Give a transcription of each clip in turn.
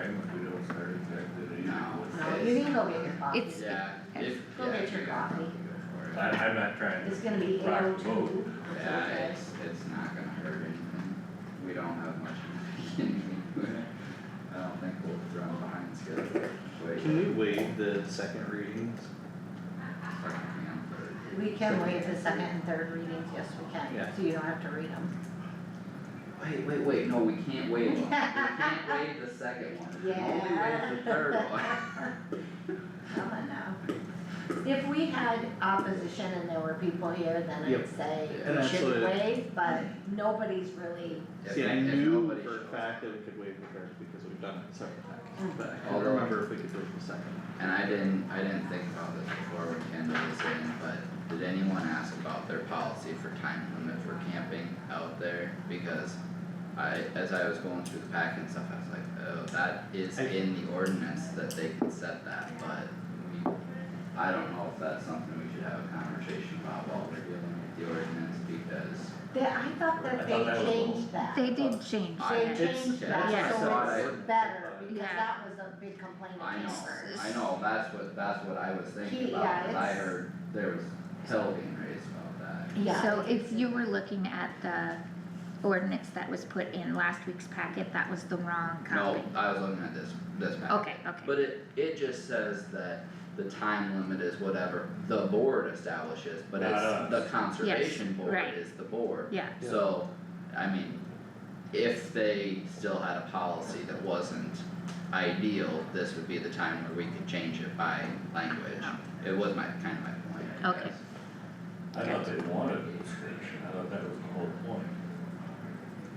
time when we don't start exactly at 8? No, you can go get your coffee. It's, Yeah, Go get your coffee. Go for it. I'm not trying It's to gonna be rock the 8:02. boat. Yeah, it's not gonna hurt anything, we don't have much in the beginning. I don't think we'll run behind schedule. Can we waive the second readings? We can waive the second and third readings, yes, we can, Yeah. so you don't have to read them. Wait, no, we can't waive one, we can't waive the second one, we can only waive the third one. Come on now. If we had opposition and there were people here, then Yep. I'd say And we that's should what- waive, but nobody's really, See, I If knew nobody for a shows fact up. that we could waive the first because we've done it several times, Mm. but I couldn't Although- remember if we could waive the second. And I didn't think about this before when Kendall was in, but did anyone ask about their policy for time limit for camping out there? Because as I was going through the packet and stuff, I was like, oh, that is in the ordinance that they can set that, but I don't know if that's something we should have a conversation about while we're dealing with the ordinance, because I thought that I thought they that was changed that. they did change They that. changed that, Yes. so it's better, because Yeah. that was a big complaint I of know, campers. that's what I was thinking Yeah, about, cause I it's- heard there was hell being raised about that. Yeah. So if you were looking at the ordinance that was put in last week's packet, that was the wrong copy. No, I was looking at this packet. Okay, But it just says that the time limit is whatever the board establishes, but Not it's us. the conservation board right. is the board. Yeah. Yeah. So, I mean, if they still had a policy that wasn't ideal, this would be the time where we could change it by language. It was my point, I Okay. guess. I thought they wanted a description, I thought that was the whole point.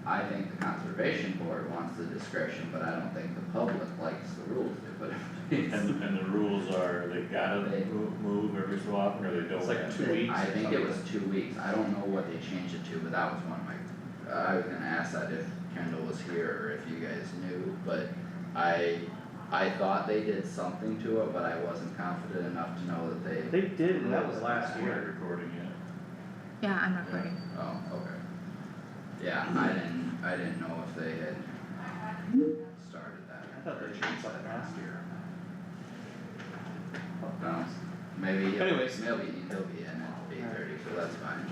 I think the conservation board wants the discretion, but I don't think the public likes the rules they put in place. And the rules are, they gotta They- move every so often, or they don't. It's like have 2 to? weeks. I think it was 2 weeks, I don't know what they changed it to, but that was one of my, I was gonna ask that if Kendall was here or if you guys knew, but I thought they did something to it, but I wasn't confident enough to know that they. They did, and that was last We're not year. recording yet. Yeah, I'm recording. Oh, okay. Yeah, I didn't know if they had started that. I thought they changed something last year. No, maybe he'll be Anyways. in at 8:30, so that's fine.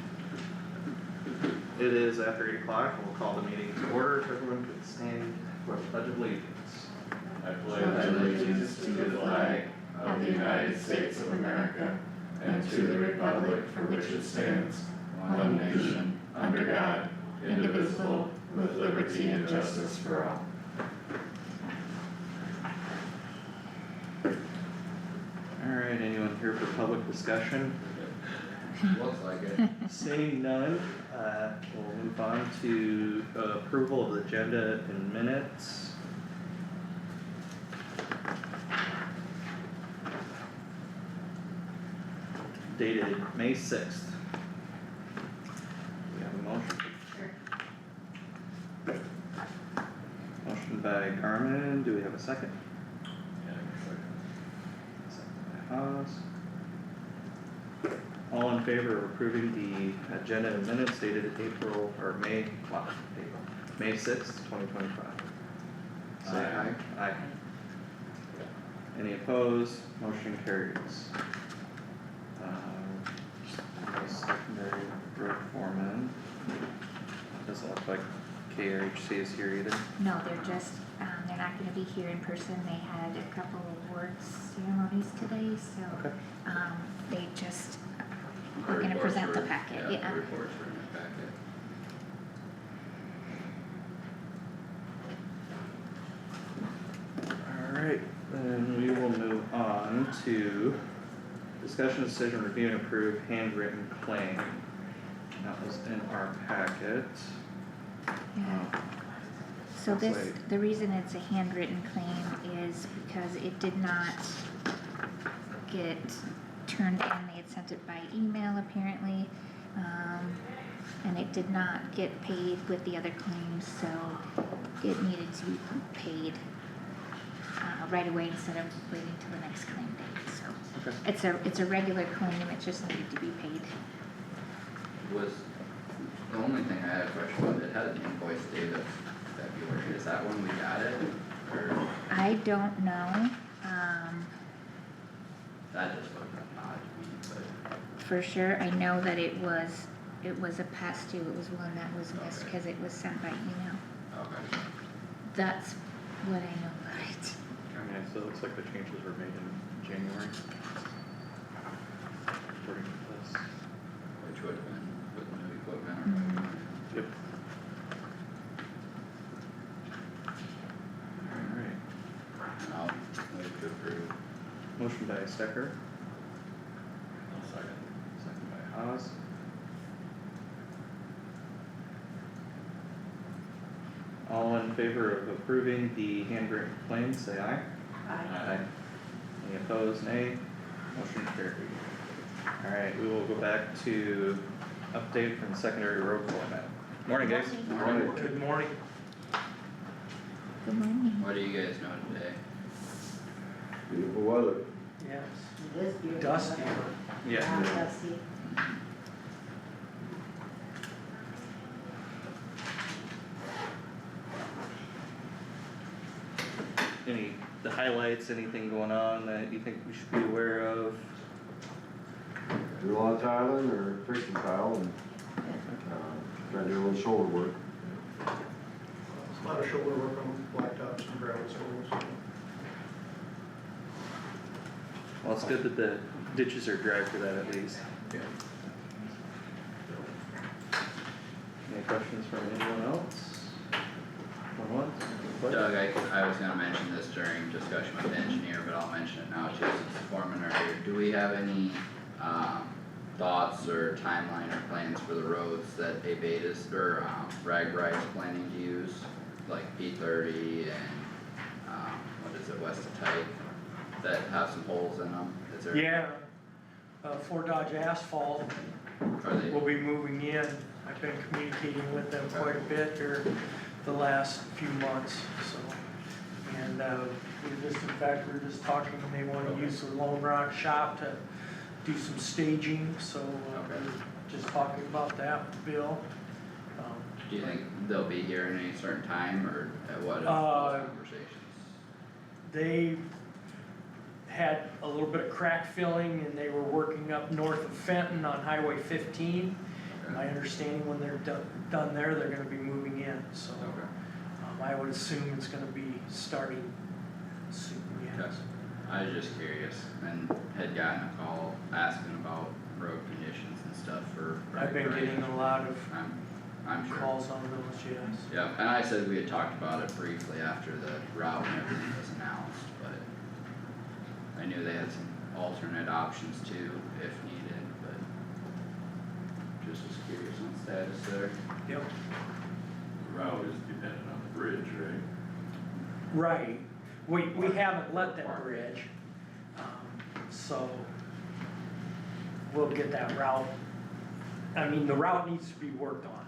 It is after 8 o'clock, and we'll call the meeting to order, if everyone could stand for the pledge of allegiance. I pledge allegiance to the flag of the United States of America and to the republic for which it stands, one nation, under God, indivisible, with liberty and justice for all. Alright, anyone here for public discussion? Looks like it. Seeing none, we'll move on to approval of the agenda and minutes. Dated May 6th. We have a motion. Motion by Garmin, do we have a second? Second by Haas. All in favor of approving the agenda and minutes dated April, or May, May 6th, 2025? Say aye. Aye. Any opposed? Motion carries. Secondary road foreman. Doesn't look like KRHC is here either. No, they're just, they're not gonna be here in person, they had a couple awards ceremonies today, so, Okay. they just, we're gonna present the packet, yeah. The reports were in the packet. Alright, then we will move on to discussion decision review and approve handwritten claim. That was in our packet. Yeah. So Looks this, like- the reason it's a handwritten claim is because it did not get turned in, they had sent it by email apparently. And it did not get paid with the other claims, so it needed to be paid right away instead of waiting till the next claim date, so. Okay. It's a regular claim, it just needed to be paid. Was, the only thing I had a question about, it had an invoice date of February, is that when we got it, or? I I don't know, That just looked odd to me, but, for sure. I know that it was a past due. It was one that was missed Okay. because it was sent by email. okay. That's what I know about it. Okay, so it looks like the changes were made in January. According to this. Which would have been with the new equipment or Mhm. whatever. Yep. Alright, And I'll move to approve. motion by Stecker, I'll second. second by Haas. All in favor of approving the handwritten claims, say aye. Aye. Any opposed, nay? Motion carried. Alright, we will go back to update from secondary road format. Morning, guys. Morning. Good morning. Good morning. What do you guys know today? Beautiful weather. Yes. It is beautiful. Dusty. Yeah. Dusty. The highlights, anything going on that you think we should be aware of? Do a lot of tiling or fixing tile and, trying to do a little shoulder work. A lot of shoulder work on blacktops and gravel soils. Well, it's good that the ditches are dry for that at least. Yeah. Any questions from anyone else? Going once? Twice? Doug, I was gonna mention this during discussion with the engineer, but I'll mention it now, since it's foreman are here. Do we have any, thoughts or timeline or plans for the roads that Abate is, or, Ragbri is planning to use? Like P30 and, what is it, west of Tyke, that have some holes in them? Is there? Yeah, Fort Dodge Asphalt Are they, will be moving in. I've been communicating with them quite a bit here the last few months, so. And, we're just talking, they wanna use the Lone Rock shop to do some staging, so, Okay. we're just talking about that with Bill. do you think they'll be here in any certain time, or at what of those conversations? They had a little bit of crack filling and they were working up north of Fenton on Highway 15. My Okay. understanding, when they're done there, they're gonna be moving in, so, Okay. I would assume it's gonna be starting soon, Okay. yes. I was just curious and had gotten a call asking about road conditions and stuff for. I've been Ragbri. getting a lot of I'm sure. calls on those, yes. Yeah, and I said we had talked about it briefly after the route and everything was announced, but I knew they had some alternate options too, if needed, but just was curious on status there. Yep. The route is dependent on the bridge, right? Right, we haven't let that bridge, so we'll get that route. I mean, the route needs to be worked on.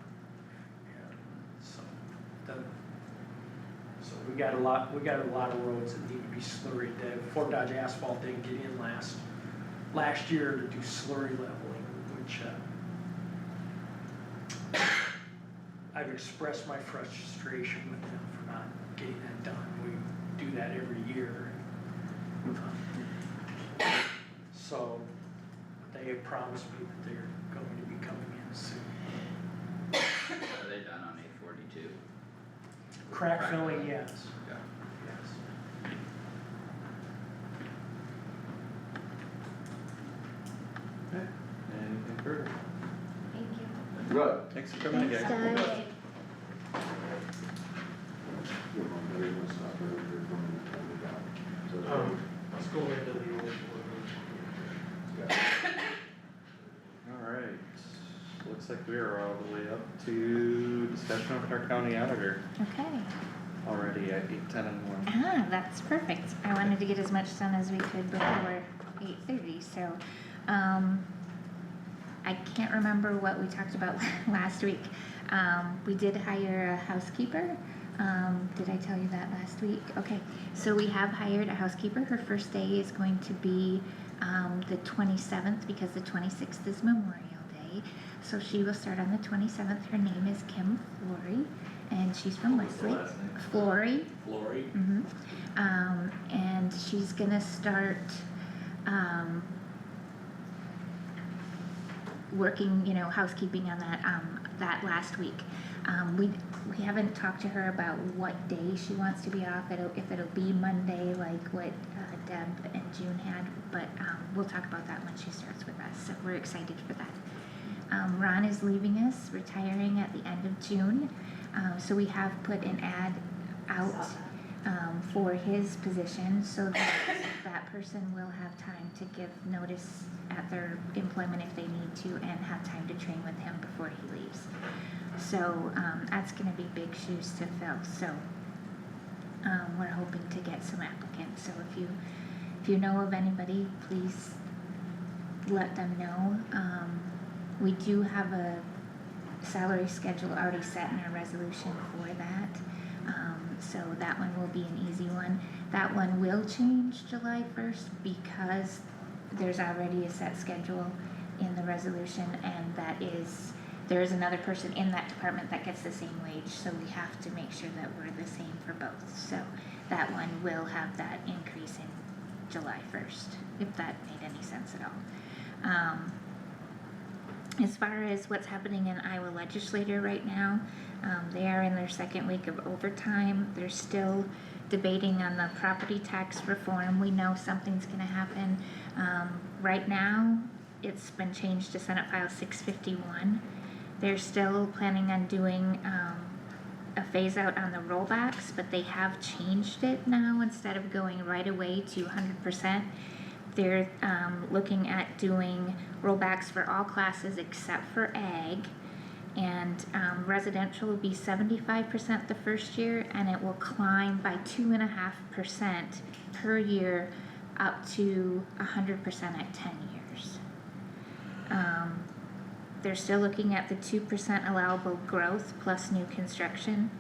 And so, so we got a lot of roads that need to be slurried. The Fort Dodge Asphalt didn't get in last year to do slurry leveling, which, I've expressed my frustration with them for not getting that done. We do that every year. So, they have promised me that they're going to be coming in soon. Are they done on 842? Crack filling, yes, Okay. yes. Okay, anything further? Thank you. Good. Thanks for coming in, guys. Thanks, Doug. Let's go into the old Alright, looks like we are all the way up to discussion with our county auditor, Okay. already at 8:10 in the morning. Ah, that's perfect. I wanted to get as much done as we could before 8:30, so, I can't remember what we talked about last week. We did hire a housekeeper. Did I tell you that last week? Okay, so we have hired a housekeeper. Her first day is going to be, the 27th, because the 26th is Memorial Day. So she will start on the 27th. Her name is Kim Flory, and she's from What's the Westlake. last name? Flory. Flory? Mm-hmm. she's gonna start, working, housekeeping on that last week. We haven't talked to her about what day she wants to be off, if it'll be Monday like what Deb and June had, but we'll talk about that when she starts with us, so we're excited for that. Ron is leaving us, retiring at the end of June, so we have put an ad out for his position, so that person will have time to give notice at their employment if they need to, and have time to train with him before he leaves. So, that's gonna be big shoes to fill, so, we're hoping to get some applicants, so if you know of anybody, please let them know. We do have a salary schedule already set in our resolution for that, so that one will be an easy one. That one will change July 1st because there's already a set schedule in the resolution, and there is another person in that department that gets the same wage, so we have to make sure that we're the same for both. So that one will have that increase in July 1st, if that made any sense at all. As far as what's happening in Iowa legislature right now, they are in their second week of overtime. They're still debating on the property tax reform. We know something's gonna happen. Right now, it's been changed to Senate File 651. They're still planning on doing, a phase out on the rollbacks, but they have changed it now. Instead of going right away to 100%, they're, looking at doing rollbacks for all classes except for ag. And residential will be 75% the first year, and it will climb by 2.5% per year up to 100% at 10 years. They're still looking at the 2% allowable growth plus new construction.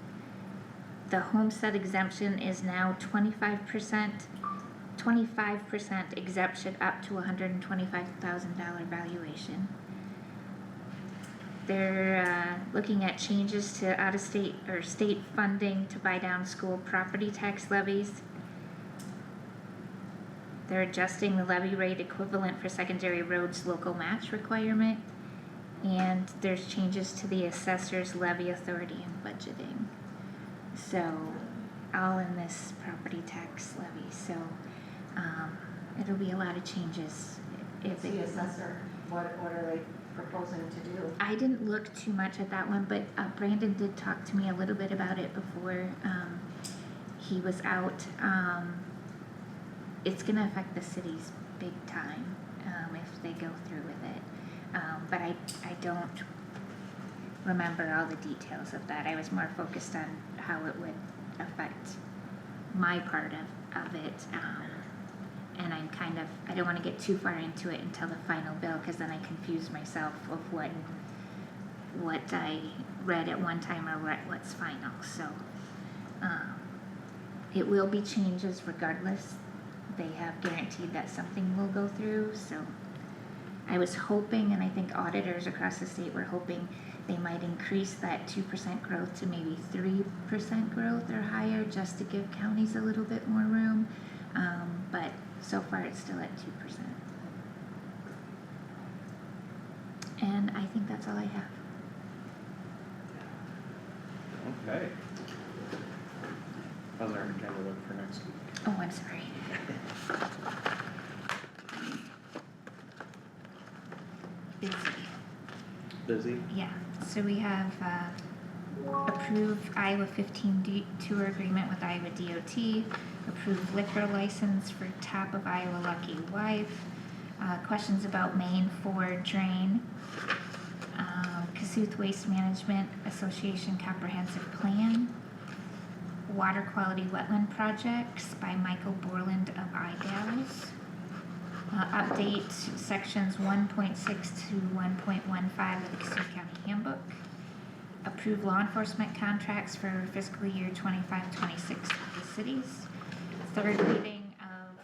The homestead exemption is now 25% exemption up to $125,000 valuation. They're looking at changes to out-of-state or state funding to buy down school property tax levies. They're adjusting the levy rate equivalent for secondary roads local match requirement. And there's changes to the assessor's levy authority and budgeting. So, all in this property tax levy, so, it'll be a lot of changes. If The assessor, what are they proposing to do? I didn't look too much at that one, but Brandon did talk to me a little bit about it before he was out. It's gonna affect the cities big time if they go through with it. But I don't remember all the details of that. I was more focused on how it would affect my part of it. And I don't wanna get too far into it until the final bill, cause then I confuse myself of what I read at one time or what's final, so. It will be changes regardless. They have guaranteed that something will go through, so. I was hoping, and I think auditors across the state were hoping they might increase that 2% growth to maybe 3% growth or higher, just to give counties a little bit more room, but so far it's still at 2%. And I think that's all I have. Okay. How's our agenda look for next week? Oh, I'm sorry. Busy? Yeah, so we have, approved Iowa 15 tour agreement with Iowa DOT, approved liquor license for Top of Iowa Lucky Wife, questions about Main 4 drain, Kossuth Waste Management Association Comprehensive Plan, Water Quality Wetland Projects by Michael Borland of iGals. Update sections 1.6 to 1.15 of the Kossuth County Handbook. Approve law enforcement contracts for fiscal year 25-26 for the cities. Third reading of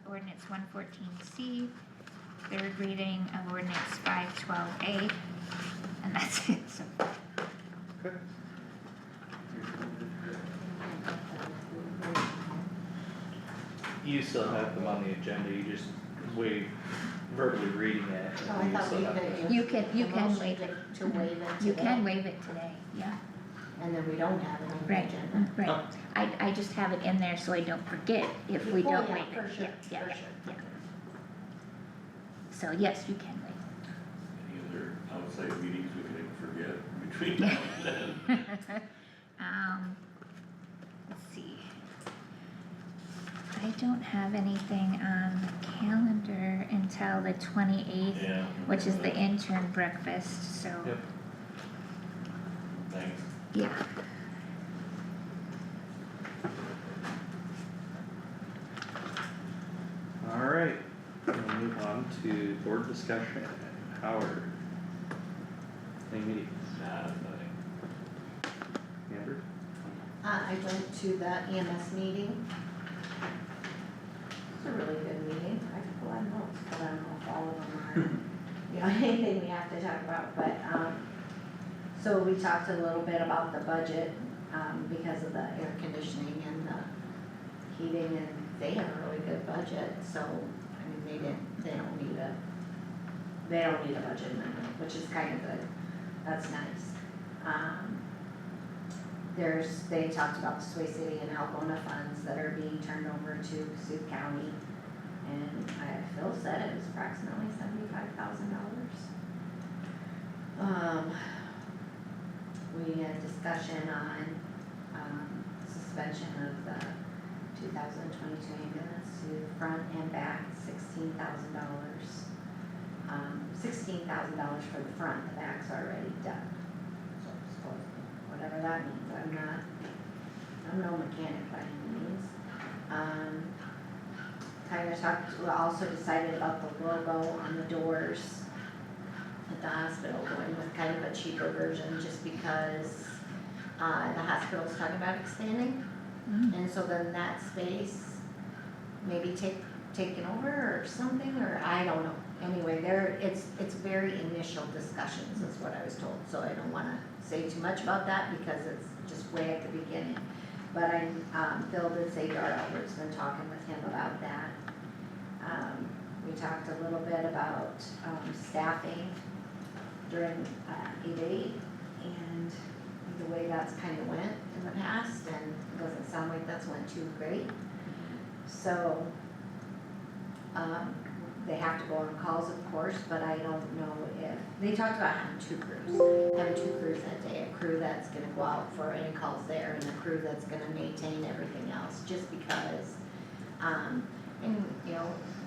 ordinance 114C. Third reading of ordinance 512A. And that's it, so. Okay. You still have them on the agenda, you just verbally reading it. Oh, I you thought still we have could to- just. You can the motion waive it. To waive it today. You can waive it today, yeah, And then we don't have it on the right, agenda. right. I just have it in there so I don't forget if we Oh, don't yeah, waive it. for sure, Yeah, for yeah, sure. yeah. So yes, you can waive Any other outside meetings we can forget between now and then? it. Let's see. I don't have anything on the calendar until the 28th, Yeah. which is the intern breakfast, so, Yep. Thanks. yeah. Alright, we'll move on to board discussion. Howard. Any meetings? Nah, nothing. Amber? I went to the EMS meeting. It's a really good meeting. I took a lot of notes, but I don't know if all of them are, anything we have to talk about, but, so we talked a little bit about the budget, because of the air conditioning and the heating, and they have a really good budget, so, I mean, they don't need a budget amendment, which is kind of good. That's nice. They talked about the Sway City and Algona funds that are being turned over to Kossuth County. And Phil said it was approximately $75,000. We had discussion on suspension of the 2022 ambulance to front and back, $16,000. $16,000 for the front, the back's already done. So supposedly, whatever that means, I'm no mechanic by any means. We also decided about the logo on the doors at the hospital, going with kind of a cheaper version, just because, the hospital's talking about expanding. And so then that space maybe taken over or something, or I don't know. Anyway, it's very initial discussions is what I was told, so I don't wanna say too much about that because it's just way at the beginning. But Phil did say Dar Albert's been talking with him about that. We talked a little bit about, staffing during, 8/8 and the way that's kinda went in the past, and it doesn't sound like that's went too great. So, they have to go on calls, of course, but I don't know if, they talked about having two crews that day, a crew that's gonna go out for any calls there and a crew that's gonna maintain everything else, just because, and,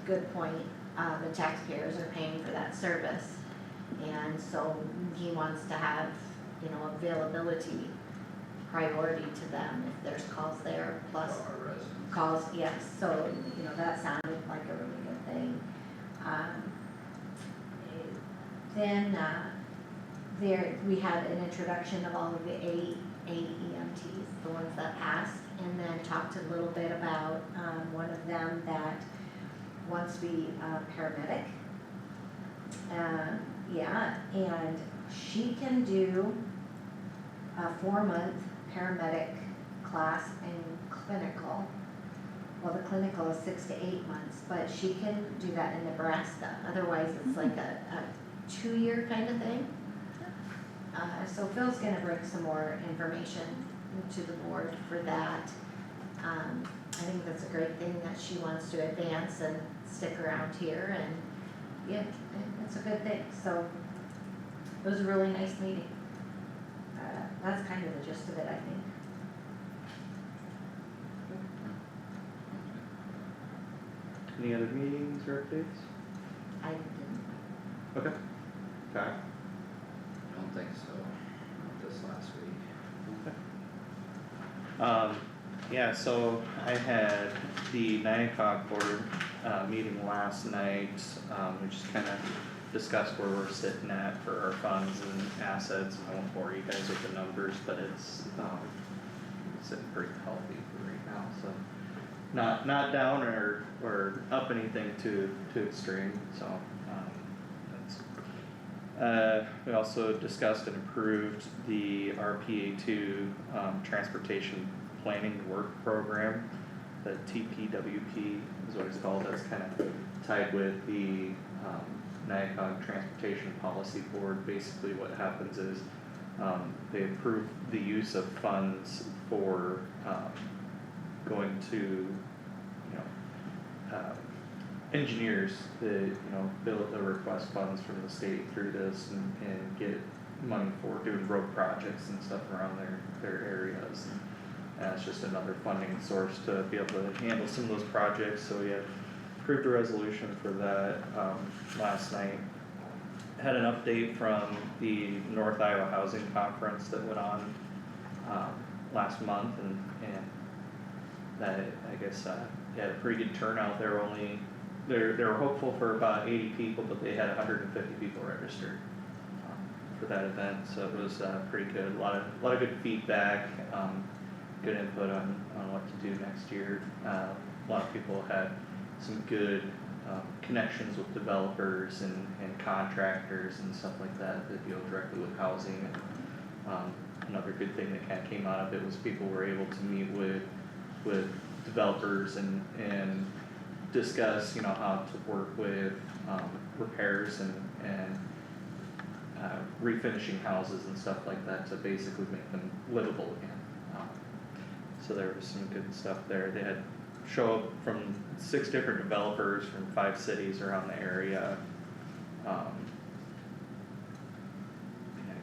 good point, the taxpayers are paying for that service. And so he wants to have, availability priority to them if there's calls there, plus For our residents. calls, yes, so, that sounded like a really good thing. Then, we had an introduction of all of the eight EMTs, the ones that passed, and then talked a little bit about, one of them that wants to be a paramedic. And she can do a 4-month paramedic class and clinical. Well, the clinical is 6 to 8 months, but she can do that in Nebraska, otherwise it's like a 2-year kind of thing. So Phil's gonna bring some more information to the board for that. I think that's a great thing that she wants to advance and stick around here, and yeah, it's a good thing, so it was a really nice meeting. That's kind of the gist of it, I think. Any other meetings or updates? I didn't, Okay. Kyle? I don't think so, not this last week. Yeah, so I had the 9 o'clock board, meeting last night, we just kinda discussed where we're sitting at for our funds and assets. I won't bore you guys with the numbers, but it's sitting pretty healthy for right now, so. Not down or up anything too extreme, so, that's. We also discussed and approved the RPA 2, transportation planning work program. the TPWP is what it's called, that's kind of tied with the, Nyakog Transportation Policy Board. Basically what happens is, they approve the use of funds for, going to, engineers that, build the request funds from the state through this and get money for doing road projects and stuff around their areas. And it's just another funding source to be able to handle some of those projects, so we have approved a resolution for that, last night. Had an update from the North Iowa Housing Conference that went on, last month, and that, I guess, had a pretty good turnout. They were hopeful for about 80 people, but they had 150 people registered, for that event, so it was, pretty good. A lot of good feedback, good input on what to do next year. A lot of people had some good, connections with developers and contractors and stuff like that deal directly with housing. And, another good thing that kinda came out of it was people were able to meet with developers and discuss, how to work with, repairs and refinishing houses and stuff like that to basically make them livable again. So there was some good stuff there. They had show up from 6 different developers from 5 cities around the area.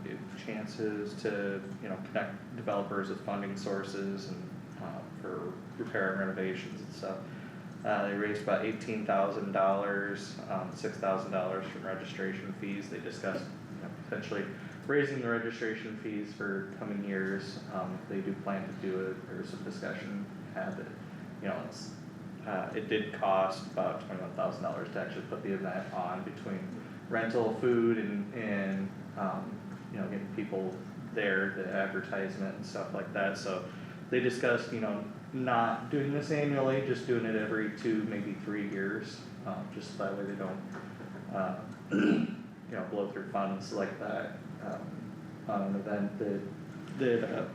Give chances to, connect developers with funding sources and, for repair and renovations and stuff. They raised about $18,000, $6,000 from registration fees. They discussed, potentially raising the registration fees for coming years. If they do plan to do it, there was some discussion had that, it did cost about $21,000 to actually put the event on, between rental, food, and getting people there, the advertisement and stuff like that. So they discussed, not doing this annually, just doing it every 2, maybe 3 years, just that way they don't, blow through funds like that, on an event that,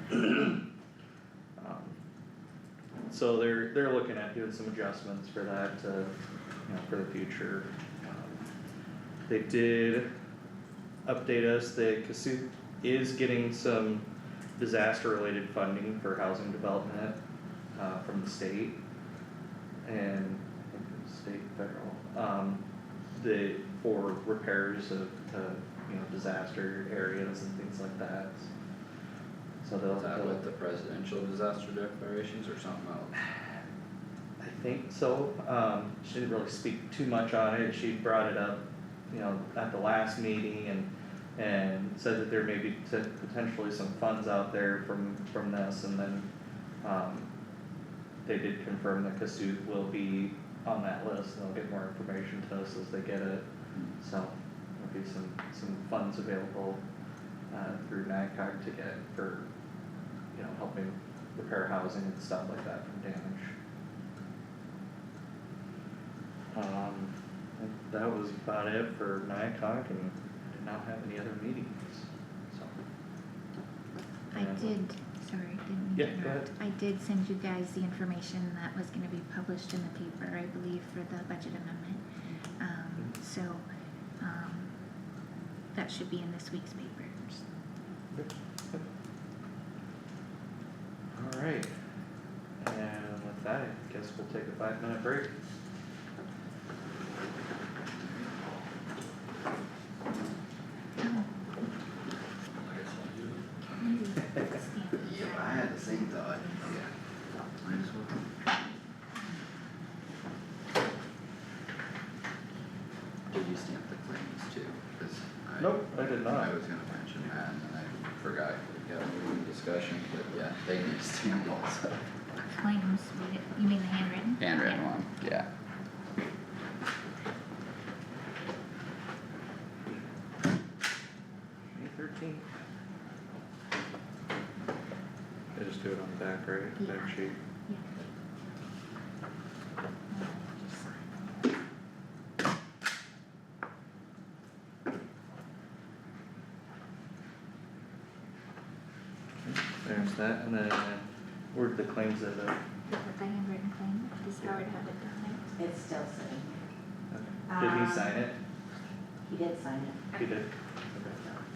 so they're looking at doing some adjustments for that, for the future. They did update us that Kossuth is getting some disaster-related funding for housing development, from the state, and I think it was state, federal, for repairs of, disaster areas and things like that. So Is that with the presidential disaster declarations or something else? I think so. She didn't really speak too much on it. She brought it up, at the last meeting and said that there may be potentially some funds out there from this, and then, they did confirm that Kossuth will be on that list, and they'll get more information to us as they get it. So there'll be some funds available, through NICOG to get for, helping repair housing and stuff like that from damage. I think that was about it for NICOG, and I did not have any other meetings, so. I did, sorry, didn't mean to Yeah, go interrupt. ahead. I did send you guys the information that was gonna be published in the paper, I believe, for the budget amendment. So, that should be in this week's papers. Alright, and with that, I guess we'll take a 5-minute break. Yeah, I had the same thought, yeah. Might as well. Did you stamp the claims too? 'Cause Nope, I did not. I was gonna mention that, and then I forgot, we got a little discussion, but yeah, they need stamped also. Claims, you mean the handwritten? Handwritten one, yeah. May 13th. I just do it on the back, right? Yeah. Back sheet. Yeah. There's that, and then where did the claims end up? the handwritten claim? Does Howard have it down It's still sitting here. Did he sign it? He did sign it, He did.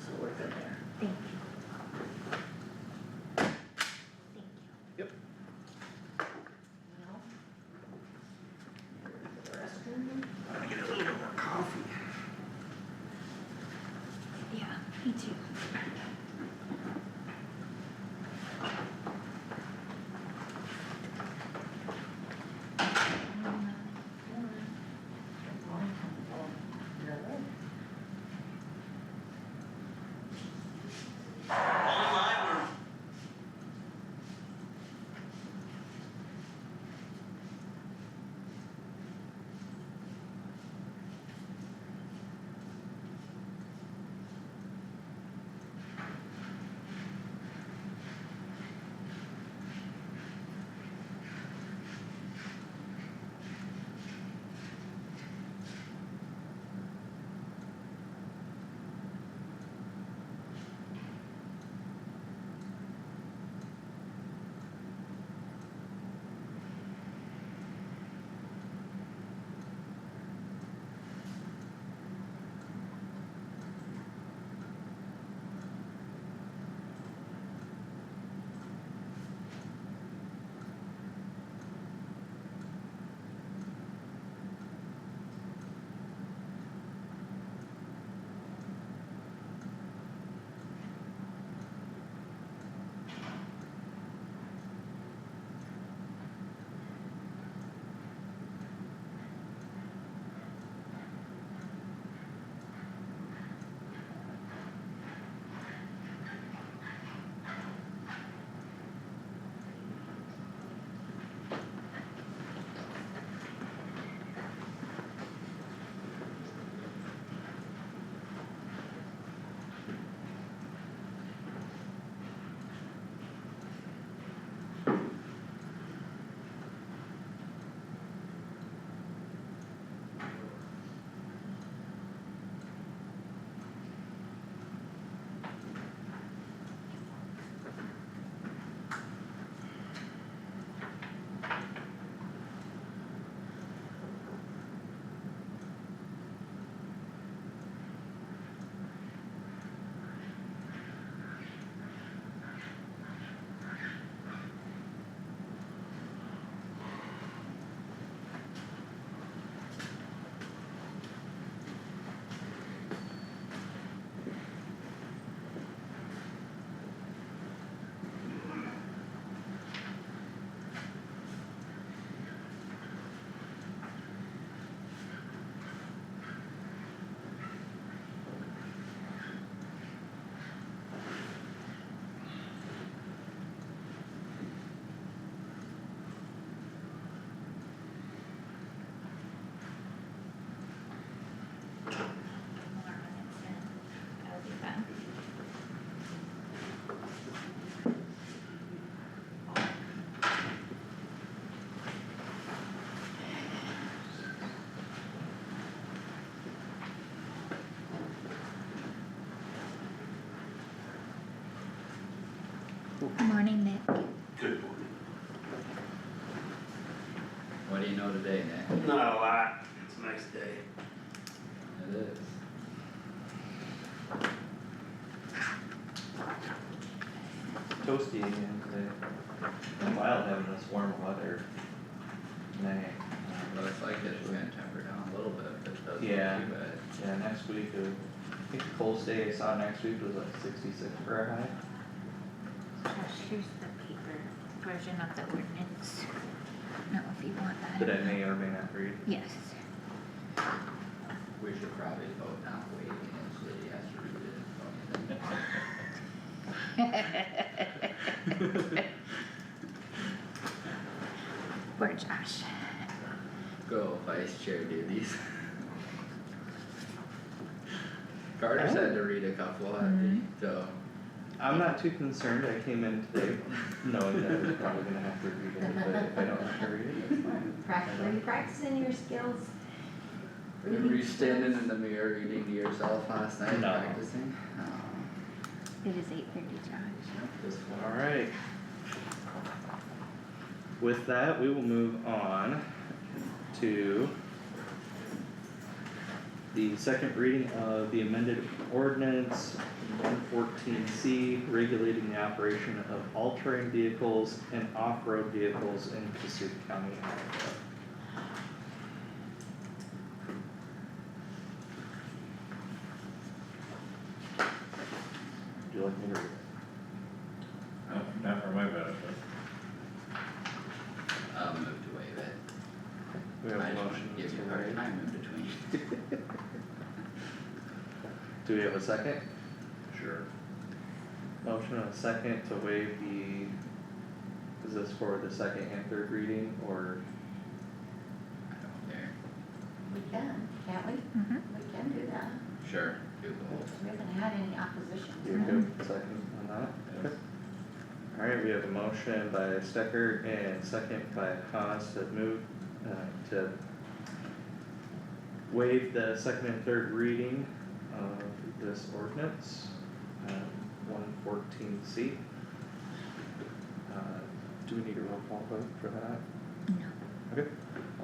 so we're good there. there? Thank you. Thank you. No? The restroom? I'm gonna get a little bit more coffee. Yeah, me too. That'll be fun. Good morning, Nick. Good morning. What do you know today, Nick? Not a lot, it's a nice day. It is. Toasty again today. Been wild having this warm weather. May. Looks like it's gonna temper down a little bit, but it doesn't look Yeah. too bad. Yeah, next week, I think the coldest day I saw next week was like 66 for a high. Josh, here's the paper version of the ordinance. No, if you want that. That I may or may not read. Yes. We should probably vote not waiting until he has to read it. Poor Josh. Go vice chair duties. Carter's had to read a couple, so. I'm not too concerned, I came in today knowing that I was probably gonna have to read it, but if I don't have to read it, that's fine. Were you practicing your skills? Were you standing in the mirror reading to yourself last night No. practicing? It is 8:30, Josh. Just Alright. With that, we will move on to the second reading of the amended ordinance 114C, regulating the operation of all-terrain vehicles and off-road vehicles in Kossuth County, Iowa. Would you like me to read it? Not for my benefit. I'll move to waive it. We have I a just motion want to give to you a hard waive. time in between. Do we have a second? Sure. Motion and a second to waive the, is this for the second and third reading, or? I don't care. We can, can't we? Mm-hmm. We can do that. Sure, do the whole. We haven't had any opposition to You're it. good, second on that? Okay. Alright, we have a motion by Stecker and second by Haas to move, to waive the second and third reading of this ordinance, 114C. Do we need a roll call vote for that? No. Okay,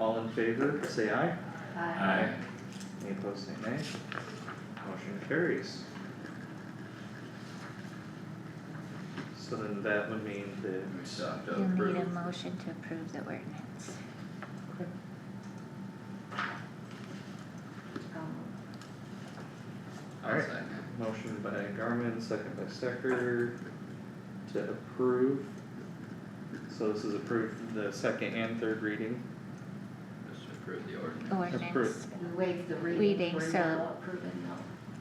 all in favor, say aye. Aye. Any opposed, say nay. Motion carries. So then that would mean that, We still have to You'll approve. need a motion to approve the ordinance. I'll Alright. second. motion by Garmin, second by Stecker to approve. So this is approved the second and third reading. Just approve the ordinance. Ordinance, Approve. We waive the Reading, reading, we're so- now approving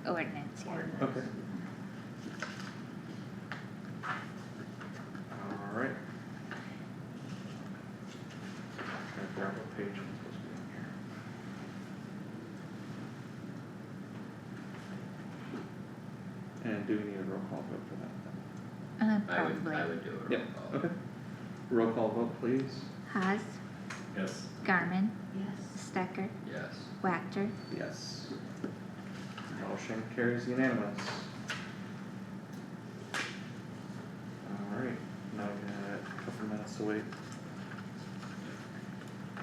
the ordinance, yeah. ordinance. Okay. Alright. Gotta grab what page I'm supposed to be on here. And do we need a roll call vote for that then? Probably. I would do a roll Yep, call. okay. Roll call vote, please. Haas, Yes. Garmin, Yes. Stecker, Yes. Wactor, Yes. Motion carries unanimous. Alright, now we got a couple minutes to wait.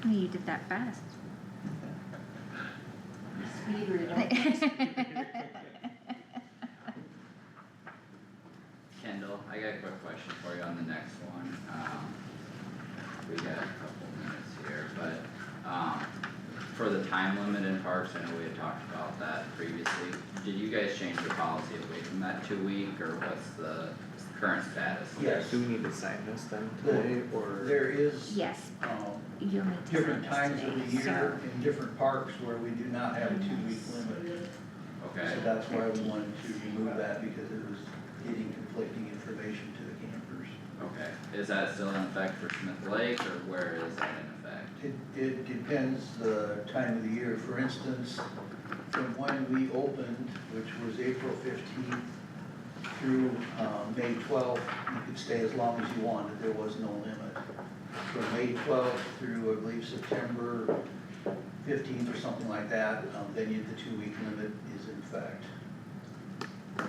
Oh, you did that fast. Speed reader. Kendall, I got a quick question for you on the next one. We got a couple minutes here, but, for the time limit in parks, I know we had talked about that previously. Did you guys change the policy away from that 2 week, or what's the current status? Yes, Do we need to sign this then today, or? there is, Yes, um, you'll need to sign different this times of the today, year in different parks where we do not have a 2 week limit. Okay, So that's why we wanted to remove that, because it was getting conflicting information to the campers. okay. Is that still in effect for Smith Lake, or where is that in effect? It depends the time of the year. For instance, from when we opened, which was April 15th through May 12th, you could stay as long as you wanted, there was no limit. From May 12th through, I believe, September 15th or something like that, then the 2 week limit is in effect.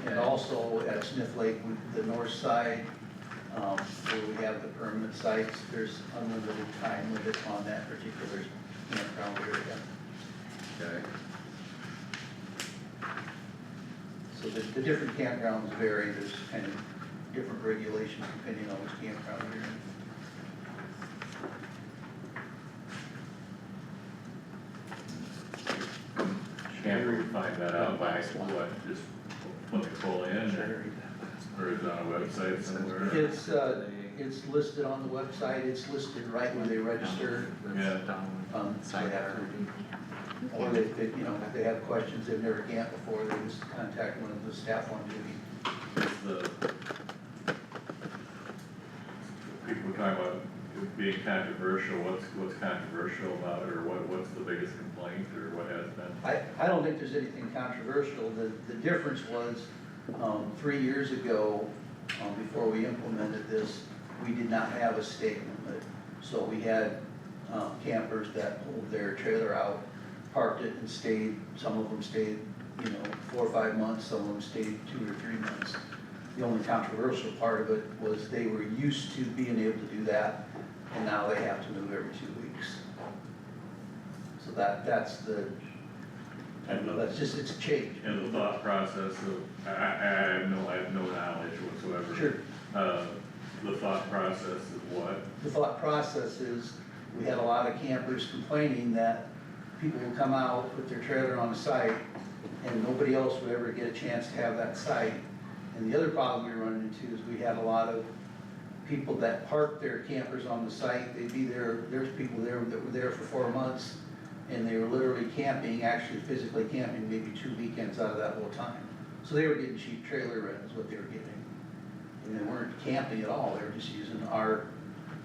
And also at Smith Lake, the north side, where we have the permanent sites, there's unlimited time limit on that particular campground area. Okay, So the different campgrounds vary, there's kind of different regulations depending on which campground you're in. Can't we find that out by what, just when they pull in, or is it on a website somewhere? It's listed on the website, it's listed right where they register. Yeah. So they have to, yeah. or if they have questions they've never camped before, they just contact one of the staff on duty. Is the people were talking about it being controversial, what's controversial about it, or what's the biggest complaint, or what has been? I don't think there's anything controversial. The difference was, 3 years ago, before we implemented this, we did not have a state limit. So we had, campers that pulled their trailer out, parked it and stayed, some of them stayed, 4 or 5 months, some of them stayed 2 or 3 months. The only controversial part of it was they were used to being able to do that. and now they have to move every 2 weeks. So that's the, I don't know, that's just, it's a change. And the thought process of, I have no knowledge whatsoever. Sure. The thought process is what? The thought process is, we had a lot of campers complaining that people would come out, put their trailer on the site, and nobody else would ever get a chance to have that site. And the other problem we were running into is we had a lot of people that parked their campers on the site. They'd be there, there's people there that were there for 4 months, and they were literally camping, actually physically camping, maybe 2 weekends out of that whole time. So they were getting cheap trailer rent is what they were getting. And they weren't camping at all, they were just using our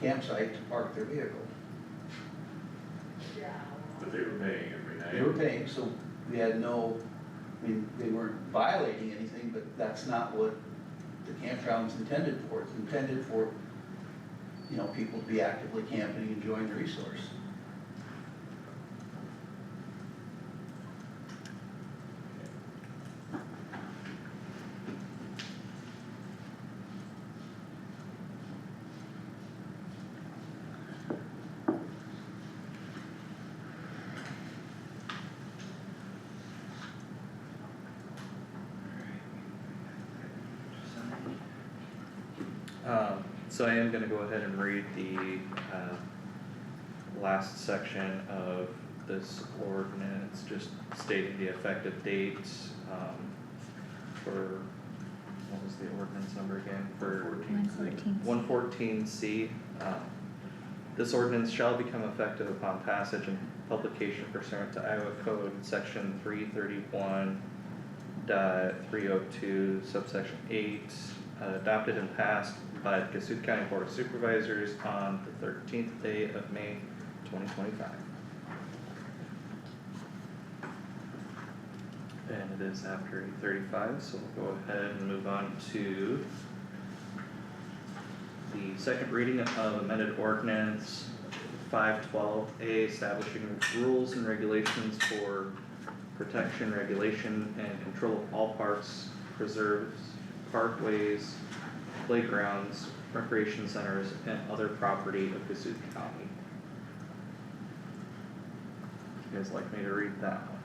campsite to park their vehicle. But they were paying every night. They were paying, so we had no, I mean, they weren't violating anything, but that's not what the campground's intended for. It's intended for, you know, people to be actively camping and enjoying the resource. So I am gonna go ahead and read the, last section of this ordinance, just stating the effective dates, for, what was the ordinance number again, for 114. 114C. This ordinance shall become effective upon passage and publication pursuant to Iowa Code section 331.302 subsection 8, adopted and passed by the Kossuth County Board of Supervisors on the 13th day of May 2025. And it is after 8:35, so we'll go ahead and move on to the second reading of amended ordinance 512A, establishing rules and regulations for protection, regulation, and control of all parks, preserves, parkways, playgrounds, recreation centers, and other property of Kossuth County. You guys like me to read that one?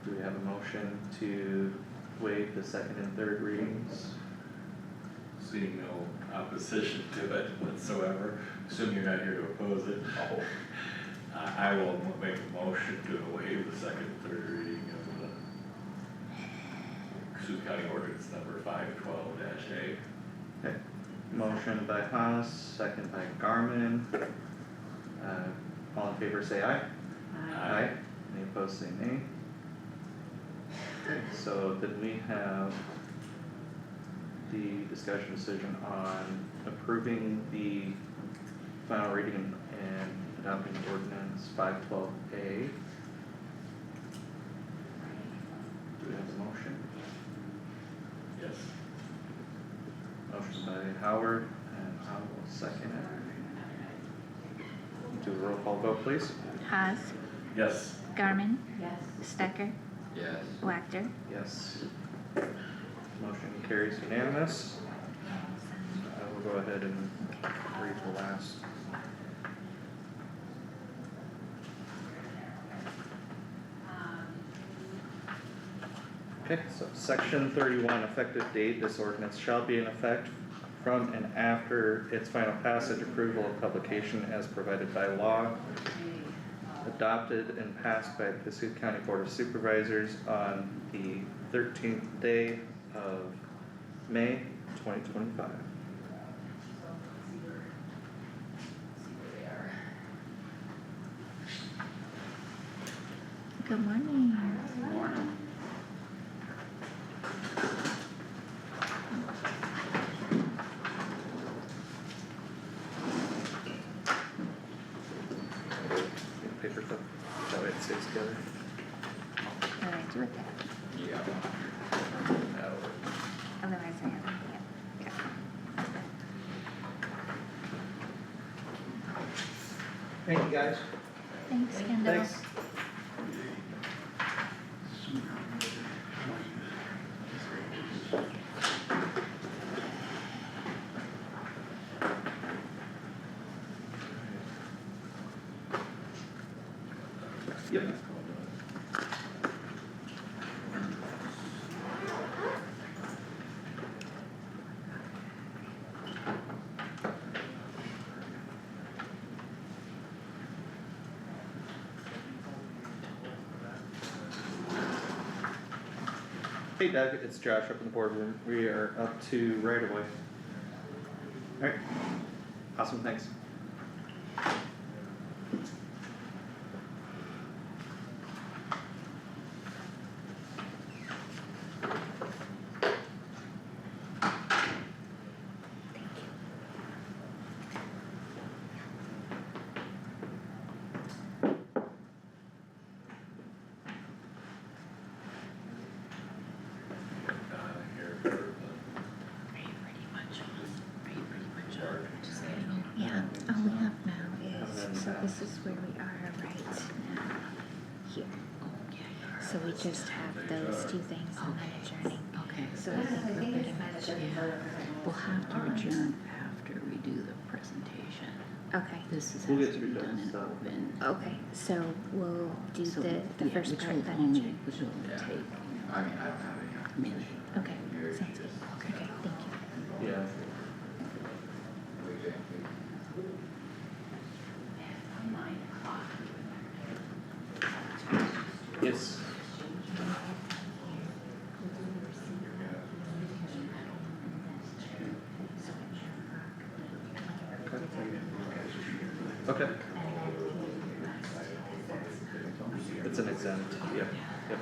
Do we have a motion to waive the second and third readings? Seeing no opposition to it whatsoever, assume you're not here to oppose it. I will make a motion to waive the second and third reading of the Kossuth County ordinance number 512-A. Okay, motion by Haas, second by Garmin. All in favor say aye. Aye. Any opposed say nay. Okay, so did we have the discussion decision on approving the final reading and adopting ordinance 512A? Do we have a motion? Yes. Motion by Howard, and I will second it. Do a roll call vote, please. Haas, Yes. Garmin, Yes. Stecker, Yes. Wactor. Yes. Motion carries unanimous. I will go ahead and read the last. Okay, so section 31, effective date, this ordinance shall be in effect from and after its final passage, approval, and publication as provided by law, adopted and passed by the Kossuth County Board of Supervisors on the 13th day of May 2025. Good morning. Paper clip, that way it stays together. What did I do with that? You got one. That'll work. Otherwise I have, yeah. Thank you, guys. Thanks, Kendall. Thanks. Yep. Hey Doug, it's Josh up in the boardroom. We are up to right away. Alright, awesome, thanks. Yeah, all we have now is, so this is where we are right now, here. So we just have those two things and then adjourning. Okay, So I think we're pretty much, we'll have to adjourn after we do the presentation. okay, This is We'll has get to through be done that in stuff. open. okay, so we'll do So, the yeah, first which part will then only- adjourn. Which will Yeah. take I mean, I don't have any a minute. Okay, Here, sounds good, just- okay, thank you. Yeah. Yes. Okay. It's an exempt, yep, yep.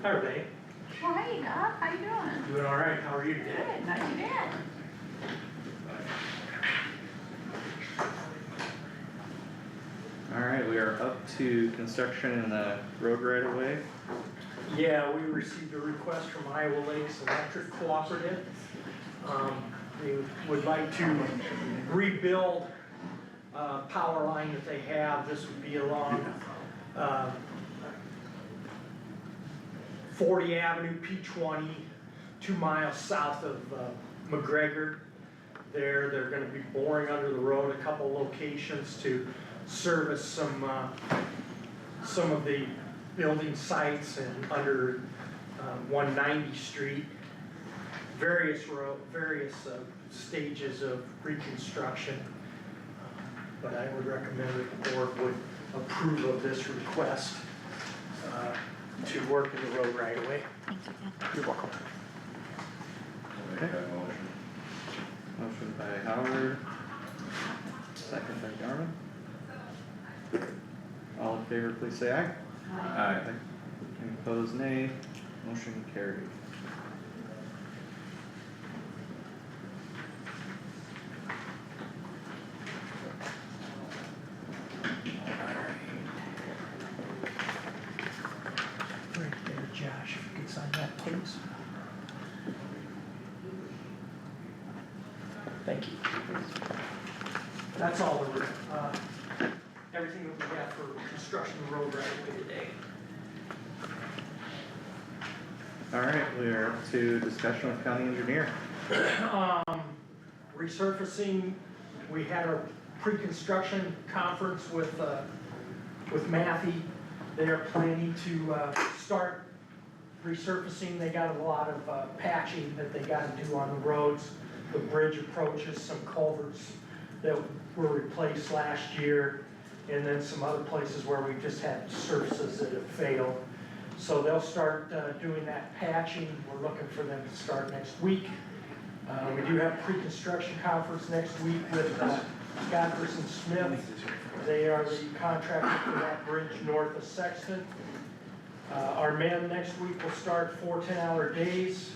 Hi, Renee. Well, hey Doc, how you doing? Doing all right, how are you today? Good, not too bad. Alright, we are up to construction in the road right away. Yeah, we received a request from Iowa Lakes Electric Cooperative. They would like to rebuild power line that they have. This would be along 40 Avenue, P20, 2 miles south of McGregor. They're gonna be boring under the road, a couple locations to service some of the building sites and under 190 Street. Various stages of reconstruction. But I would recommend that the board would approve of this request to work in the road right away. Thank you, Ben. You're welcome. Make that motion. Motion by Howard, second by Garmin. All in favor, please say aye. Aye. Any opposed, nay. Motion carried. Right there, Josh, if you could sign that, please. Thank you. That's all the, everything that we have for construction of the road right away today. Alright, we are up to discussion with county engineer. Resurfacing, we had a pre-construction conference with Matthew. They are planning to start resurfacing. They got a lot of patching that they gotta do on the roads, the bridge approaches, some culverts that were replaced last year, and then some other places where we just had surfaces that have failed. So they'll start doing that patching. We're looking for them to start next week. We do have a pre-construction conference next week with Godfrey Smith. They are the contractor for that bridge north of Sexton. Our men next week will start 4 10-hour days.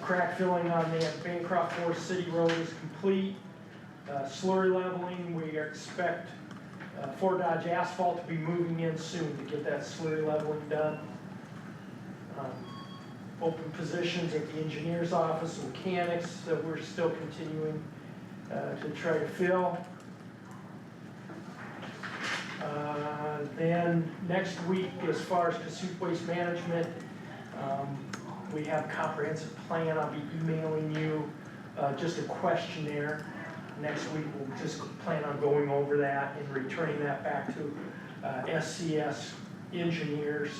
Crack filling on the Bancroft Forest City Road is complete. Slurry leveling, we expect Fort Dodge Asphalt to be moving in soon to get that slurry leveling done. Open positions at the engineer's office, mechanics that we're still continuing to try to fill. Then next week, as far as Kossuth Waste Management, we have a comprehensive plan. I'll be emailing you just a questionnaire. Next week, we'll just plan on going over that and returning that back to SCS engineers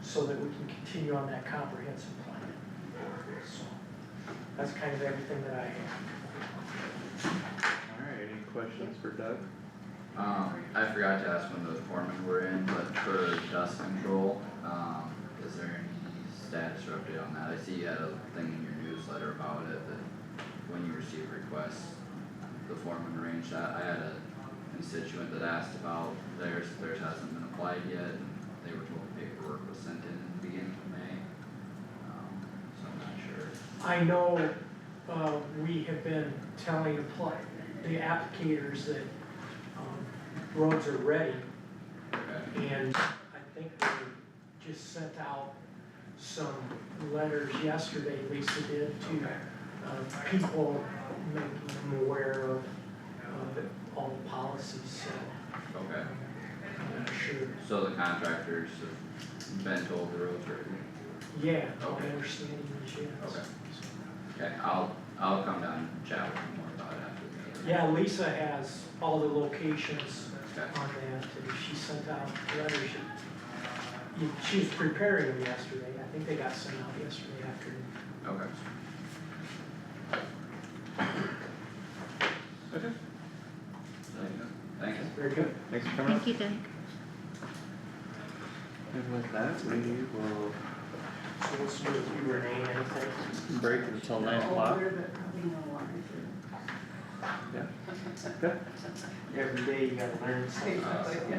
so that we can continue on that comprehensive plan. So that's kind of everything that I have. Alright, any questions for Doug? I forgot to ask when the foremen were in, but for dust control, is there any status or update on that? I see you had a thing in your newsletter about it, that when you receive requests, the foreman arranged that. I had a constituent that asked about theirs hasn't been applied yet, and they were told paperwork was sent in the beginning of May. So I'm not sure. I know, we have been telling the applicators that, roads are ready, Okay, and I think they just sent out some letters yesterday, Lisa did, to people, making them aware of all the policies, so okay. I'm not sure. So the contractors have been told the roads are ready? Yeah, Okay. my understanding is yes. Okay. Okay, I'll come down and chat with you more about it after the meeting. Yeah, Lisa has all the locations Okay. on that, and she sent out letters. She was preparing them yesterday, I think they got sent out yesterday afternoon. Okay. Okay. Thank you. Very good. Thanks for coming up. Thank you, Doug. And with that, we will So we'll see if you Renee anything. break until 9 o'clock. Yeah. Okay. Every day you gotta learn something. No,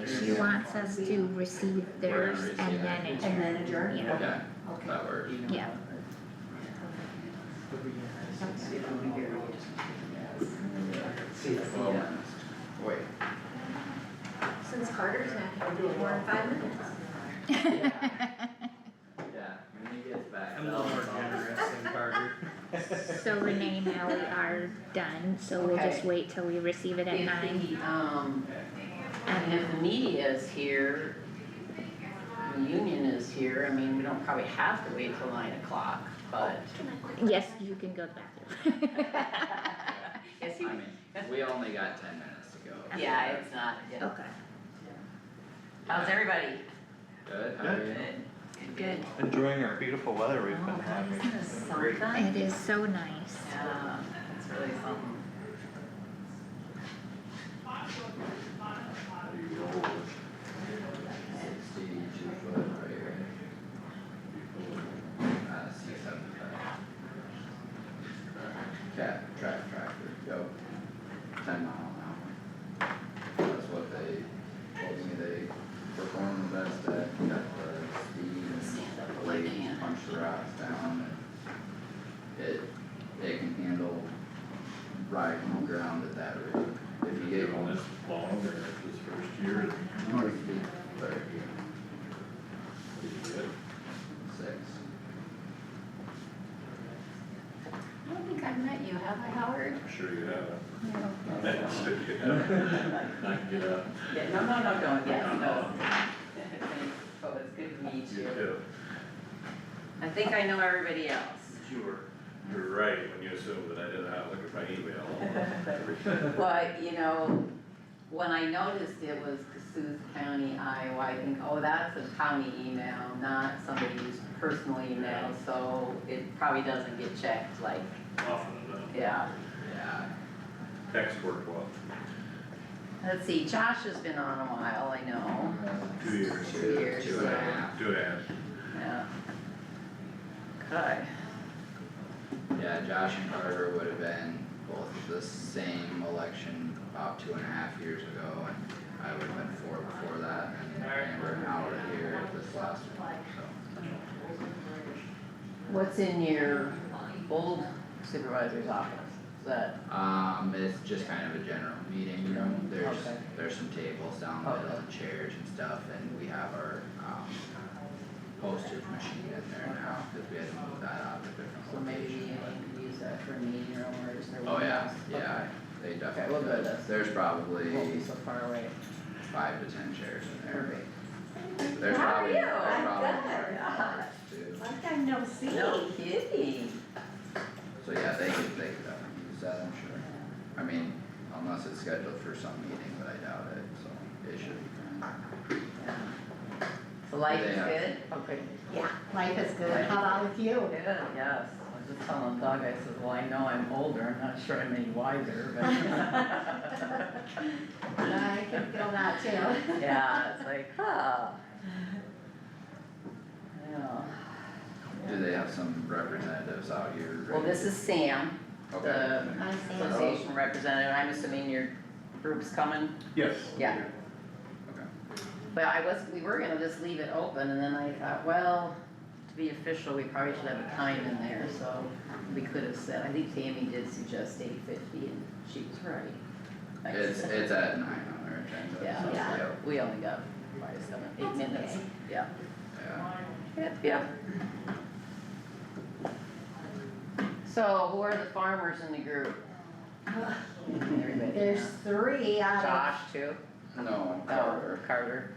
she wants us to receive theirs and then adjourn. Yeah, Yeah, that works. yeah. Well, wait. Since Carter's not gonna do it more than 5 minutes. Yeah, when he gets back. I'm a little more generous than Carter. So Renee, now we are done, so we'll just Okay. wait till we receive it at If 9. and if the media is here, the union is here, I mean, we don't probably have to wait till 9 o'clock, but. Yes, you can go to the bathroom. Yes, I mean, we only got 10 minutes to go. yeah, it's not, yeah. Okay, How's everybody? Good, how are you? good. Enjoying our beautiful weather we've been having. Great. It is so nice. Yeah, it's really something. How do you roll? 62 foot right here. C75. Tractor, go. 10 mile an hour. That's what they told me they perform the best at. Got the speed Stand up, and the like weight, hand. punch the rocks down, and it can handle riding on the ground at that rate. If you get On this long or this first year? north speed, third, Did you get? 6. I don't think I've met you, have I, Howard? I'm sure you have. No. I'm sure you have. Not get up. Yeah, no, don't, yes, no. Oh, it's good to meet You you. too. I think I know everybody else. You were right when you assumed that I didn't have to look at my email. But, you know, when I noticed it was Kossuth County, Iowa, I think, oh, that's a county email, not somebody's personal email, so it probably doesn't get checked, like, Often enough. yeah. Yeah, Text worked well. Let's see, Josh has been on a while, I know, 2 years. 2 years, 2.5. yeah, 2.5. yeah. Okay, Yeah, Josh and Carter would have been both the same election about 2.5 years ago, and I would've been 4 before that, and we're an hour here this last one, so. What's in your old supervisor's office? Is that, It's just kind of a general meeting room, Okay. there's some tables down the middle Okay. and chairs and stuff, and we have our, postage machine in there now, cause we had to move that out of a different so maybe location. you could use that for a meeting room, or is there Oh, one yeah, else? yeah, they we'll definitely go could. this. There's Okay. probably Won't be so far away. 5 to 10 chairs in there. Perfect. There's How are probably, you? there's I'm probably good. more hours too. Long time no see. No kidding. So yeah, they could definitely use that, I'm sure. I mean, unless it's scheduled for some meeting, but I doubt it, so it should be fine. Yeah. So life They is have- good? Okay. Yeah, life is good, how about with you? Good, yes. I was just telling Doug, I said, well, I know I'm older, I'm not sure I'm any wiser, but. I can feel that too. Yeah, it's like, huh. Yeah. Do they have some representatives out here? Well, this is Sam, Okay. the I'm Sam. association representative, I'm assuming your group's coming? Yes. Yeah. Okay. But we were gonna just leave it open, and then I thought, well, to be official, we probably should have a time in there, so we could have said, I think Tammy did suggest 8:50, and she was right. It's at 9 on our agenda, Yeah, so, yeah. yep, We only got 5, 7, 8 That's minutes, okay. yeah. yeah. Yep. So, who are the farmers in the group? Everybody. There's 3 out of, Josh too? No, Oh, Carter. Carter.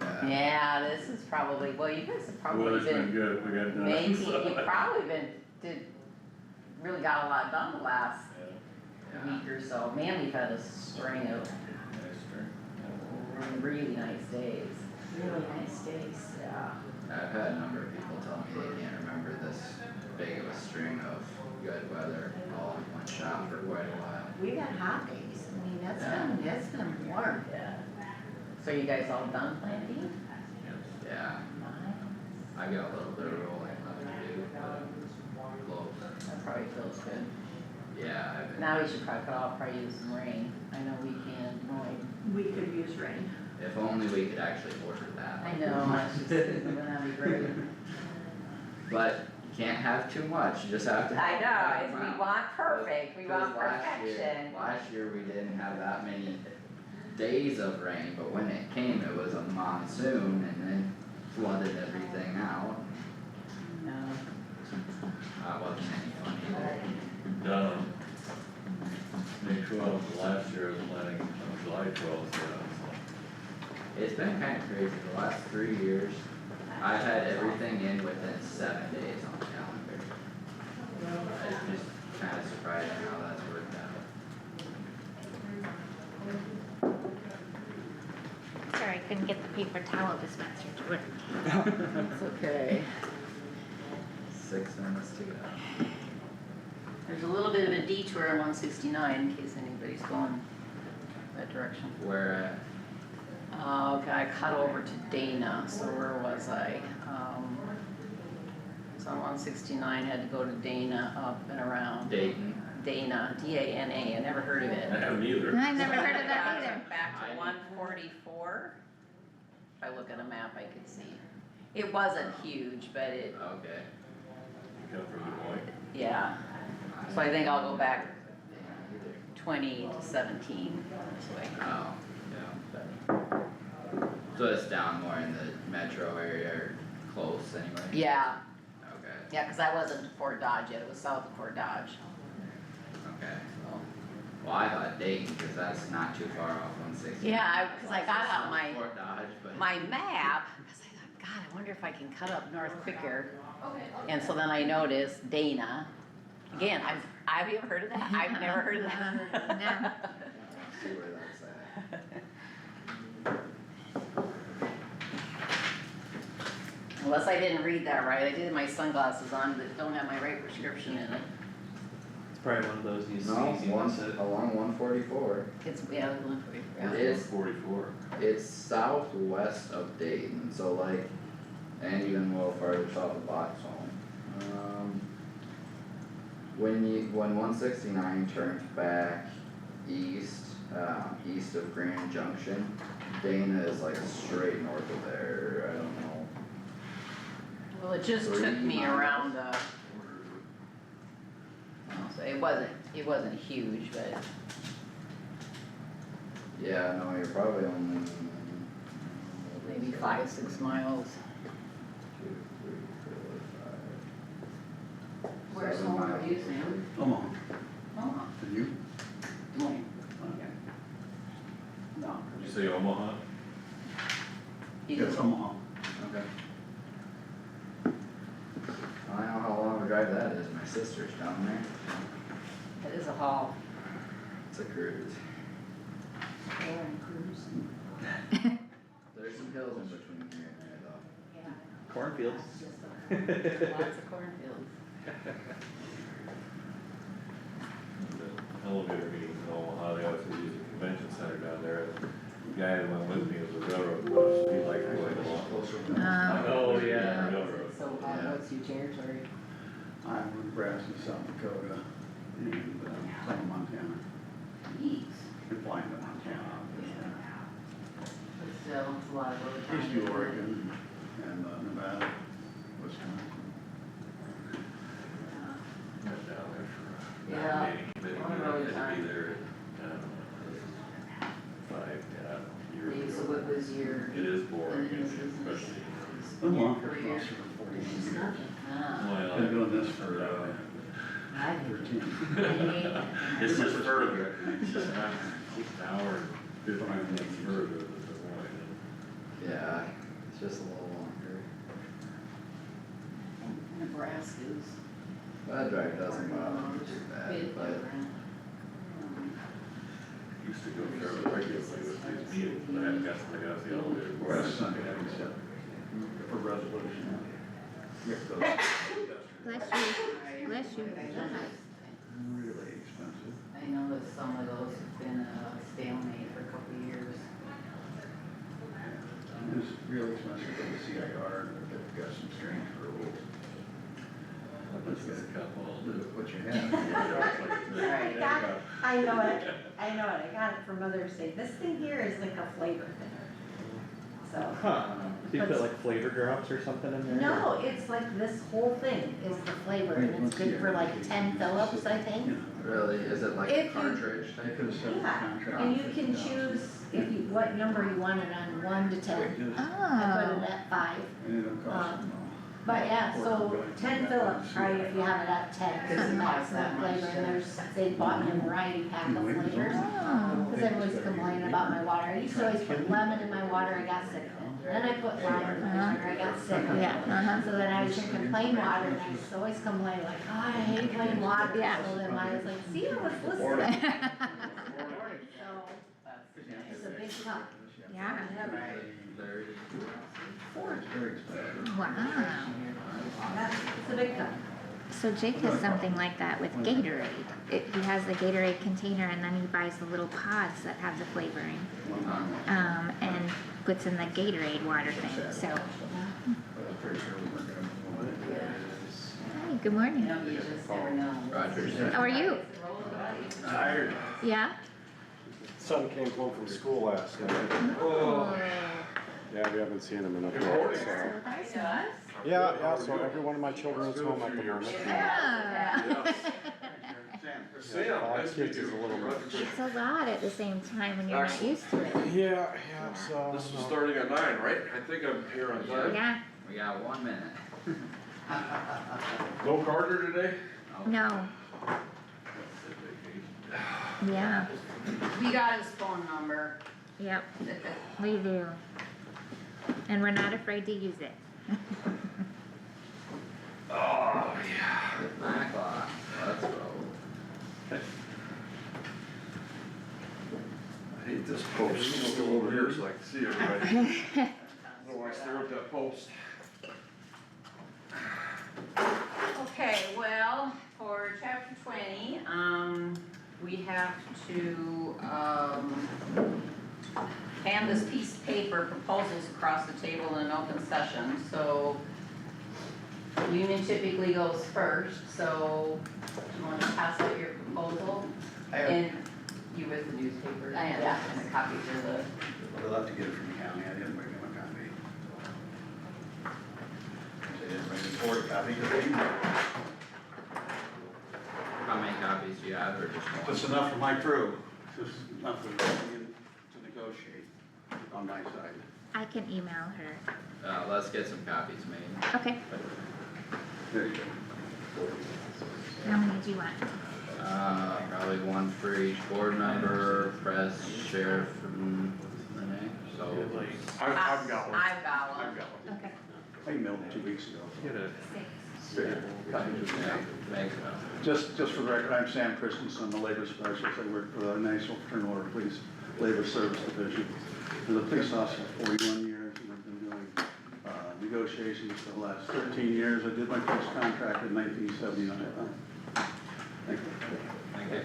Yeah. Yeah, this is probably, well, you guys have probably Weather's been been, good, we got done. maybe, you've probably really got a lot done the last Yeah. week or so. Man, we've had a string of really nice days. really nice days. Yeah. I've had a number of people tell me they can't remember this big of a string of good weather all in one shot for quite a while. We got hot days, I mean, Yeah. it's been warm. Yeah. So you guys all done planting? Yeah, I got a little bit of rolling left to do, but I'm close. That probably feels good. Yeah, I've been, Now we should probably use some rain. I know we can, We could use rain. if only we could actually order that. I know, that's just, that'd be great. But you can't have too much, you just have to. I have know, the it's, we amount. want perfect, we want 'Cause perfection. Last year we didn't have that many days of rain, but when it came, it was a monsoon and then flooded everything out. No. That wasn't any fun either. Done on May 12th, last year, I was planning on July 12th, It's been kind of crazy, the last 3 years, I've had everything in within 7 days on the calendar. It's just kind of surprising how that's worked out. Sorry, I couldn't get the paper towel dispenser to work. It's okay. 6 minutes to go. There's a little bit of a detour on 169 in case anybody's going that direction. Where at? Okay, I cut over to Dana, so where was I? So on 169, had to go to Dana, up and around. Dayton. Dana, D-A-N-A, I never heard of it. I haven't either. I never heard of that either. Back to 144. If I look at a map, I could see. It wasn't huge, but it, Okay. you come from Des Moines. yeah. So I think I'll go back Either. 20 to 17 this way. Oh, yeah. So it's down more in the metro area or close anyway? Yeah, Okay, yeah, cause I wasn't to Fort Dodge yet, it was south of Fort Dodge, okay. so. Well, I thought Dayton, cause that's not too far off 160. Yeah, cause I got out Fort Dodge, but. my map, cause I thought, God, I wonder if I can cut up north quicker. And so then I noticed Dana, again, have you ever heard of that? I've never heard of that. No. See where that's at. Unless I didn't read that right, I did have my sunglasses on that don't have my right prescription in it. It's probably one of those you see, No, you miss it. along 144. It's, yeah, the one for you. It is. 44. It's southwest of Dayton, so like, and even a little farther south of Boxholm. When 169 turns back east east of Grand Junction. Dana is like straight north of there, I don't know. Well, it just took 3 me miles. around I'll say, it wasn't huge, but Yeah, no, you're probably only. maybe 5-6 miles. 2, 3, 4, 5. Where's 7 home for miles. you, Sam? Omaha, Omaha. and you? Des Moines. Okay. No. Did you say Omaha? Yes, Omaha. Okay. I don't know how long a drive that is, my sister's down there, It is a haul. it's a cruise. There's some hills in between here and there though. Yeah. Cornfields. Lots of cornfields. The elevator meetings in Omaha, they also use a convention center down there. The guy that went with me was a railroad coach, he liked going along. Oh, yeah. Railroad. So, what's your territory? I'm from Nebraska, South Dakota, and some of Montana, East. and flying to Montana, obviously. But still, it's a lot of road time. East to Oregon and Nevada, Wisconsin. Went down there for a Yeah. meeting, A lot of road had to time. be there at, 5, years Okay, so ago. what was your? It is boring, business? especially. Been Your long for career? closer to 40 years. Ah, Well, Been doing this for, I did. 13. it's just further, it's just an hour and 15 minutes further than Des Moines. Yeah, it's just a little longer. Nebraska's That drive doesn't bother me too bit bad, but different. Used to go fairly regularly with these meetings, but I hadn't got something else the elevator. Last Sunday, I was up for resolution. Rick goes, Bless you, bless you. really expensive. I know that some of those have been a stalemate for a couple of years. It's really expensive for the CIR, and they've got some strange rules. This is a couple. Look at what you have. Right. I know it, I got it for Mother's Day, this thing here is like a flavor thing. So, Huh, do you put like flavor drops or something in there? no, it's like this whole thing is the flavor, and it's good for like 10 Phillips, I think. really, is it like a If you- cartridge I type? could have set the Yeah, contract. and you can choose if you, what number you want it on, 1 to 10. I put Oh, it at 5. And it'll cost them But yeah, so 10 Phillips, right, if you have it at 10, cause Doesn't that's cost the that much, flavor, and they bought me a variety pack of flavors. oh, Cause everyone's complaining about my water, I used to always put lemon in my water, I got sick of it. Then I put lime in my water, I got sick of it. yeah, So then I was drinking plain water, and I used to always complain like, oh, I hate plain water. Yeah. So then I was like, see, I was listening. So, it's a big cup. yeah, Very. It's very expensive. wow. Yeah, it's a big cup. So Jake has something like that with Gatorade. He has the Gatorade container and then he buys the little pods that have the flavoring, and puts in the Gatorade water thing, so. But I'm pretty sure we weren't gonna move it. Hi, good You morning. know, you just never know. Rogers. How are you? Roll the dice. Tired. Yeah? Son came home from school last night. Oh. Yeah, we haven't seen him in a bit, So so. that's Yes? Yeah, so every one of my children is home at the moment. Yeah. Yeah, 5 kids is a little much. It's a lot at the same time when you're not used to it. Yeah, so. This is starting at 9, right? I think I'm here on time. Yeah, We got 1 minute. No Carter today? no, yeah, We got his phone number. yep, we do. And we're not afraid to use it. Oh, yeah. 9 o'clock, let's go. I hate this post. I'll go over here so I can see everybody. I don't wanna stare at that post. Okay, well, for chapter 20, we have to, hand this piece of paper, proposals across the table in an open session, so union typically goes first, so you wanna pass out your proposal? And You with the newspaper? I am. Yeah, and the copies of the, They'll have to get it from the county, I didn't bring them a copy. They didn't bring the board copy, because they emailed. How many copies do you have, or just one? Just enough for my crew, just enough for me to negotiate on my side. I can email her. Let's get some copies made. Okay, There you go. how many do you want? Probably one for each board member, press, sheriff, and Renee, so. I've got one. I've got one. I've got one. Okay. I emailed it 2 weeks ago. Get a Yeah, make it up. Just for the record, I'm Sam Christensen, I'm a labor specialist, I work for the National Fraternal Order Police Labor Service Division. I was a police officer for 41 years, and I've been doing negotiations for the last 13 years. I did my first contract in 1979. Thank you. Thank you.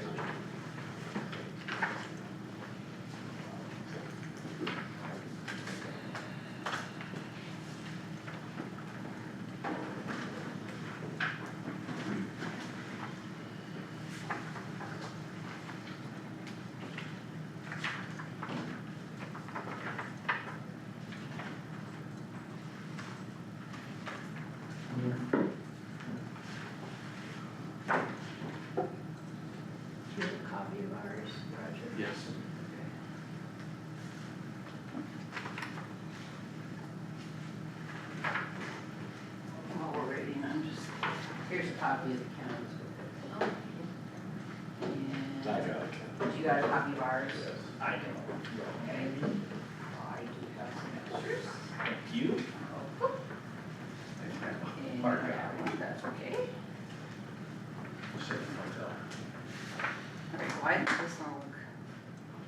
Do you have a copy of ours, Roger? Yes. While we're waiting, here's a copy of the county's book. And I got it. you got a copy of ours? I do. Okay. I do have some extras. Thank you. And I got one, that's okay. Okay, why does this one look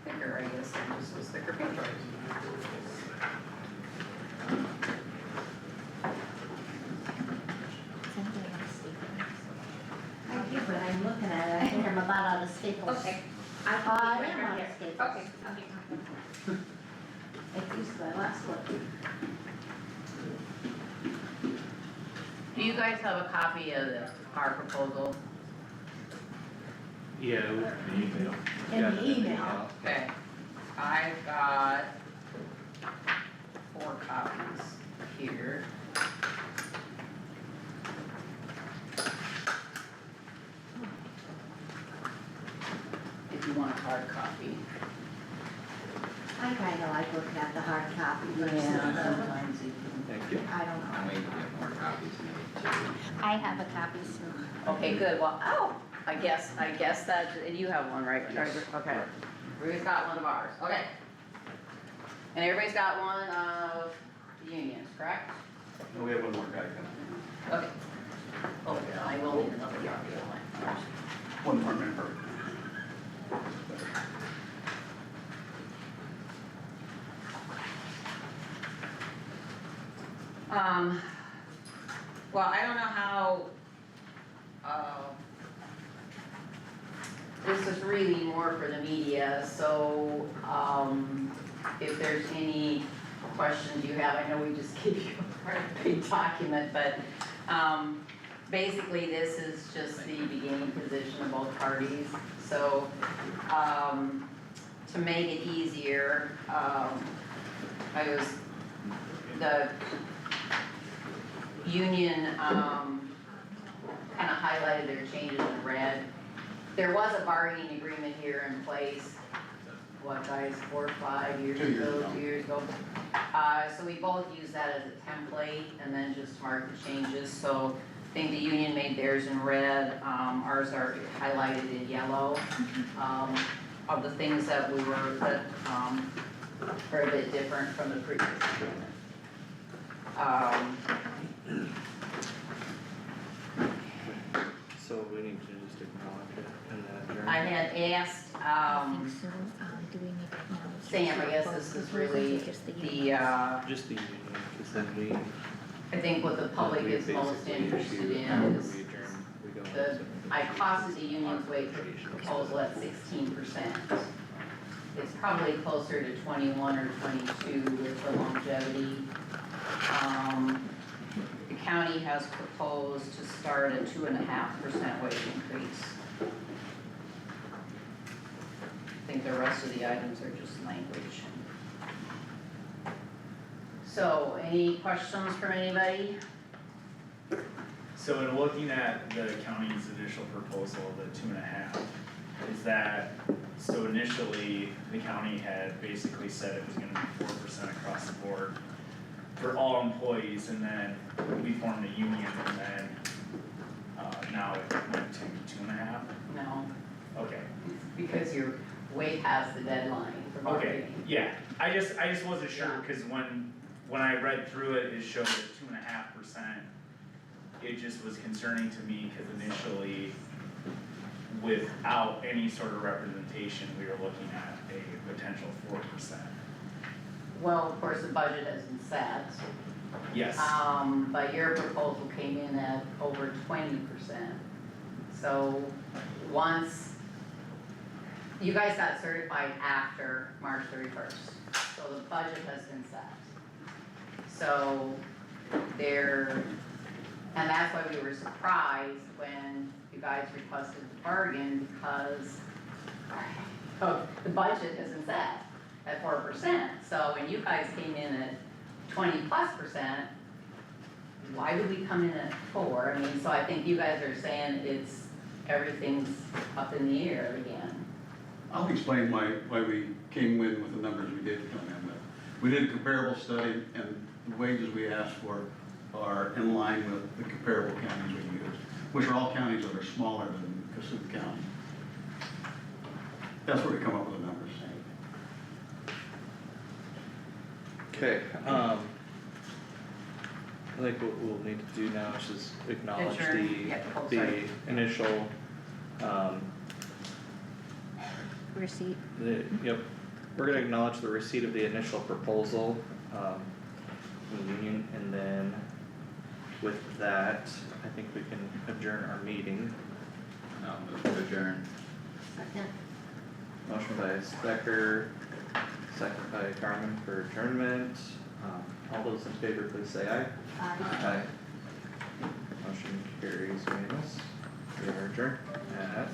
thicker, I guess, than this was thicker paper? Somebody has staples. I do, but I'm looking at it, I think I'm about out of staples. Okay. I am out of staples. Okay. I used my last one. Do you guys have a copy of our proposal? Yeah. The email. In the email. Okay, I've got 4 copies here. If you want a hard copy. I kinda like looking at the hard copy versus Sometimes you Thank you. I don't know. And we can get more copies made too. I have a copy, so. can. Okay, good, well, I guess that, and you have one, right, Treasurer? Okay. Ruth's got one of ours, okay. And everybody's got one of the unions, correct? We have one more guy coming. Okay. Oh, yeah, I will need another copy of mine. One more member. Well, I don't know how, this is really more for the media, so, if there's any questions you have, I know we just gave you a big document, but, basically this is just the beginning position of both parties, so, to make it easier, the union, kinda highlighted their changes in red. There was a bargaining agreement here in place, what guys, 4 or 5 years 2 years ago, ago. 2 years ago. So we both used that as a template and then just marked the changes, so I think the union made theirs in red, ours are highlighted in yellow. Of the things that are a bit different from the previous agreement. So we need to just acknowledge it and then adjourn. I had asked, I think so, do we need to acknowledge? Sam, I guess both this is proposals or really just the the, union? Just the union, cause then we. I think what the public we is most basically interested issue- in however is we adjourn, we go the, into I costed the union's wage proposal at 16%. It's probably closer to 21 or 22 with the longevity. The county has proposed to start a 2.5% wage increase. I think the rest of the items are just language. So, any questions from anybody? So in looking at the county's initial proposal, the 2.5, is that, so initially, the county had basically said it was gonna be 4% across the board for all employees, and then we formed a union, and then, now it went to 2.5? No, Okay, because you're way past the deadline for okay, marketing. yeah, I just wasn't sure, cause when I read through it, it showed at 2.5%. It just was concerning to me, cause initially, without any sort of representation, we were looking at a potential 4%. Well, of course, the budget hasn't set. Yes, But your proposal came in at over 20%. So once, you guys got certified after March 31st, so the budget has been set. So and that's why we were surprised when you guys requested the bargain, because the budget isn't set at 4%. So when you guys came in at 20+%, why would we come in at 4? I mean, so I think you guys are saying everything's up in the air again. I'll explain why we came in with the numbers we did come in with. We did a comparable study, and the wages we asked for are in line with the comparable counties we use, which are all counties that are smaller than Kossuth County. That's where we come up with the numbers. Okay, I think what we'll need to do now is just acknowledge Adjourn. Yep. Oh, the sorry. initial, Receipt. yep, we're gonna acknowledge the receipt of the initial proposal, from the union, and then with that, I think we can adjourn our meeting. I'll move to adjourn. Second. Motion by Stecker, second by Carmen for adjournment. All those in favor, please say aye. Aye. Motion carries unanimous. We are adjourned at